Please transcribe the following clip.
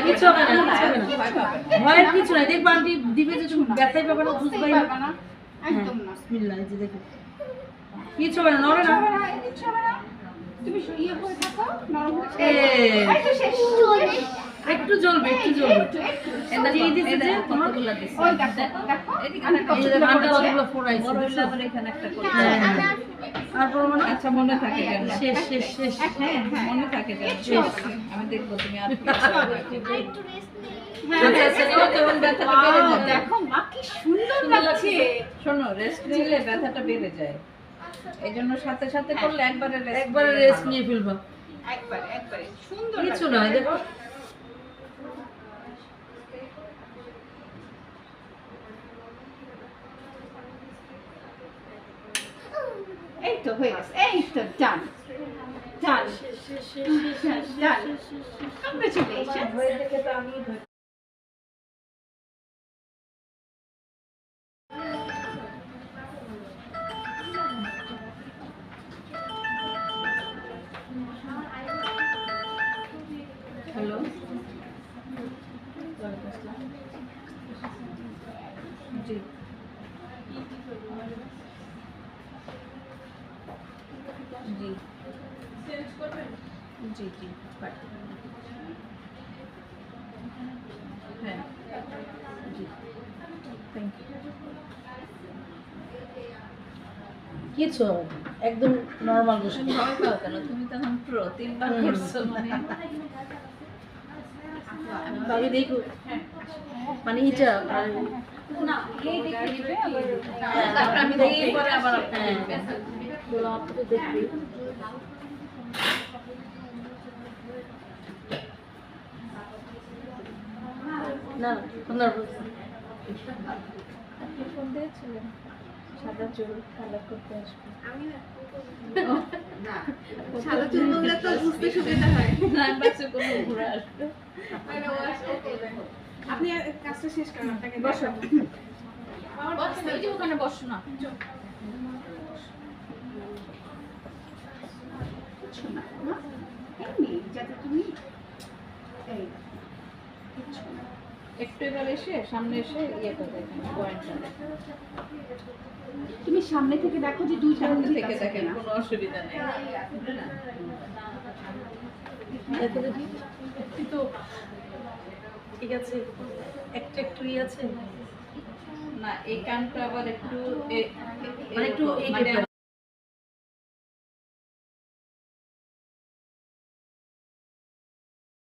কিছু হবে না, ভয়ের কিছু নাই। দেখবা আন্টি দিবে যে তুমি ব্যথাই পাবে না, বুঝবাই না। একদম না। বিসমিল্লাহ, এই যে দেখো কিছু হবে না, নড়ে না। তুমি ইয়ে করে থাকো, নরম হচ্ছে। একটু জ্বলবে, একটু জ্বলবে। এই দিছে যে কতগুলো দিছে, ওই দেখো দেখো এদিকে একটা কতগুলো ফোড়াইছে, বড় করে এখানে একটা করে। তারপর মানে আচ্ছা মনে থাকে যেন শেষ শেষ শেষ। হ্যাঁ মনে থাকে যেন শেষ। আমি দেখব তুমি আর একটু রেস্ট নিই। আচ্ছা আচ্ছা, কেমন ব্যথাটা বেড়ে যায় দেখো মা, কি সুন্দর লাগছে। শোনো, রেস্ট নিলে ব্যথাটা বেড়ে যায়, এইজন্য সাথে সাথে করলে একবারে রেস্ট নিয়ে ফেলবা। একবারে সুন্দর কিছু না, দেখো এই তো হয়ে গেছে, এই তো ডান ডান ডান। কংগ্রেচুলেশন। হয়ে থেকে তো আমি হ্যালো জি জি জি জি হ্যাঁ জি থ্যাংক ইউ। কিছু একদম নরমাল বসে। ভয় পাও কেন? তুমি তো এখন প্রো, 3 বার করছো মানে। ভাবি দেখো মানে এটা না এই দেখে দিবে আবার। তারপর আমি দেখি পরে আবার আপনি দেখবেন। বলো আপনি তো দেখবি না সুন্দর আপনি ফোন দিয়েছিলেন সাদা চুল কালার করতে আসবে। আমি না সাদা চুল বললে তো বুঝতে সুবিধা হয় না, বাচ্চা কোনো ঘুরে আসবে। আপনি কাজটা শেষ করেন, আপনাকে বসো বসো, ওই যে ওখানে বসো না। কিছু না না এমনি যাতে তুমি এই কিছু না একটু এবার এসে সামনে এসে ইয়ে করে দেখেন পয়েন্টটা। তুমি সামনে থেকে দেখো যে দুই সামনে থেকে দেখেন, কোনো অসুবিধা নেই। দেখো দেখি তো ঠিক আছে, একটা একটু ইয়ে আছে না, এই কানটা আবার একটু মানে একটু